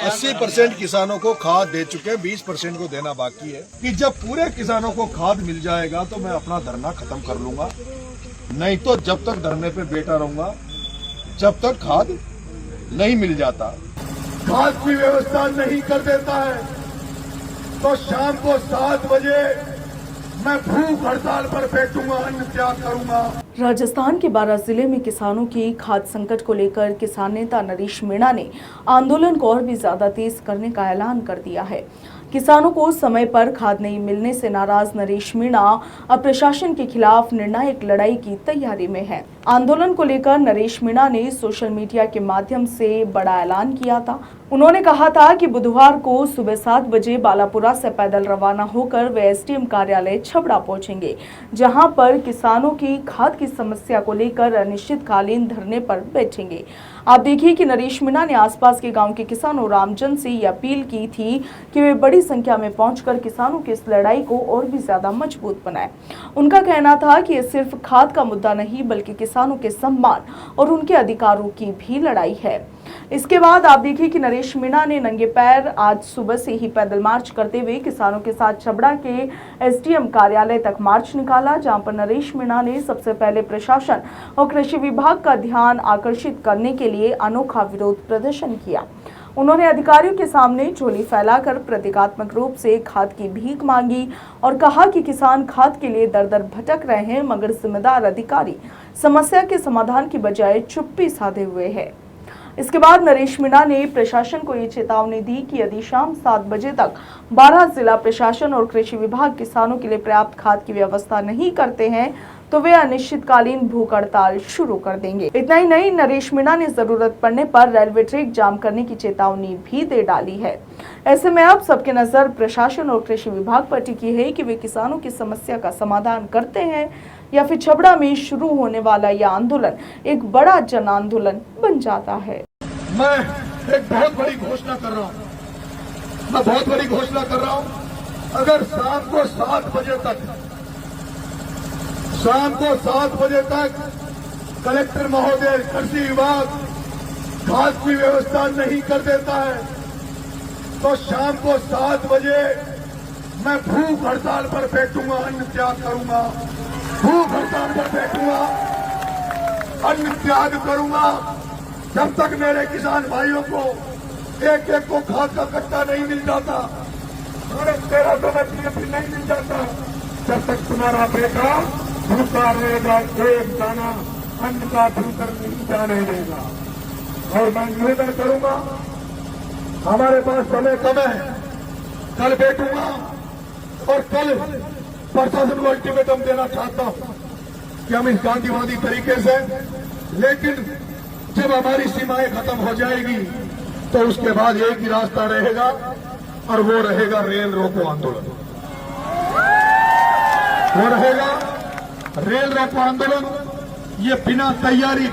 80% किसानों को खाद दे चुके, 20% को देना बाकी है। कि जब पूरे किसानों को खाद मिल जाएगा तो मैं अपना धरना खत्म कर लूंगा, नहीं तो जब तक धरने पे बैठा रहूंगा जब तक खाद नहीं मिल जाता। खाद की व्यवस्था नहीं कर देता है तो शाम को 7 बजे मैं भूख हड़ताल पर बैठूंगा, अन्न त्याग करूंगा। राजस्थान के 12 जिले में किसानों की खाद्य संकट को लेकर किसान नेता नरेश मीणा ने आंदोलन को और भी ज्यादा तेज करने का ऐलान कर दिया है। किसानों को समय पर खाद नहीं मिलने से नाराज नरेश मीणा अब प्रशासन के खिलाफ निर्णायक लड़ाई की तैयारी में है। आंदोलन को लेकर नरेश मीणा ने सोशल मीडिया के माध्यम से बड़ा ऐलान किया था। उन्होंने कहा था कि बुधवार को सुबह 7 बजे बालापुरा से पैदल रवाना होकर वे एसडीएम कार्यालय छबड़ा पहुंचेंगे, जहां पर किसानों की खाद की समस्या को लेकर अनिश्चितकालीन धरने पर बैठेंगे। आप देखिए कि नरेश मीणा ने आसपास के गांव के किसानों रामजन से ये अपील की थी कि वे बड़ी संख्या में पहुंचकर किसानों की इस लड़ाई को और भी ज्यादा मजबूत बनाएं। उनका कहना था कि ये सिर्फ खाद का मुद्दा नहीं बल्कि किसानों के सम्मान और उनके अधिकारों की भी लड़ाई है। इसके बाद आप देखिए कि नरेश मीणा ने नंगे पैर आज सुबह से ही पैदल मार्च करते हुए किसानों के साथ छबड़ा के एसडीएम कार्यालय तक मार्च निकाला, जहां पर नरेश मीणा ने सबसे पहले प्रशासन और कृषि विभाग का ध्यान आकर्षित करने के लिए अनोखा विरोध प्रदर्शन किया। उन्होंने अधिकारियों के सामने झोली फैलाकर प्रतीकात्मक रूप से खाद की भीख मांगी और कहा कि किसान खाद के लिए दर दर भटक रहे हैं, मगर जिम्मेदार अधिकारी समस्या के समाधान की बजाय चुप्पी साधे हुए हैं। इसके बाद नरेश मीणा ने प्रशासन को ये चेतावनी दी कि यदि शाम 7 बजे तक 12 जिला प्रशासन और कृषि विभाग किसानों के लिए पर्याप्त खाद की व्यवस्था नहीं करते हैं तो वे अनिश्चितकालीन भूख हड़ताल शुरू कर देंगे। इतना ही नहीं, नरेश मीणा ने जरूरत पड़ने पर रेलवे ट्रैक जाम करने की चेतावनी भी दे डाली है। ऐसे में अब सबकी नजर प्रशासन और कृषि विभाग पर टिकी है कि वे किसानों की समस्या का समाधान करते हैं या फिर छबड़ा में शुरू होने वाला यह आंदोलन एक बड़ा जन आंदोलन बन जाता है। मैं एक बहुत बड़ी घोषणा कर रहा हूँ, अगर शाम को 7 बजे तक कलेक्टर महोदय, कृषि विभाग खाद की व्यवस्था नहीं कर देता है तो शाम को 7 बजे मैं भूख हड़ताल पर बैठूंगा, अन्न त्याग करूंगा। भूख हड़ताल पर बैठूंगा, अन्न त्याग करूंगा जब तक मेरे किसान भाइयों को एक को खाद का कट्टा नहीं मिल जाता, 1300 में पीएफपी नहीं मिल जाता, जब तक तुम्हारा बेटा भूखा रहेगा, एक दाना अन्न का भीतर नहीं जाने देगा। और मैं निवेदन करूंगा, हमारे पास समय कम है, कल बैठूंगा और कल प्रशासन को अल्टीमेटम देना चाहता हूं कि हम इस गांधीवादी तरीके से, लेकिन जब हमारी सीमाएं खत्म हो जाएगी तो उसके बाद एक ही रास्ता रहेगा और वो रहेगा रेल रोको आंदोलन। वो रहेगा रेल रोको आंदोलन। ये बिना तैयारी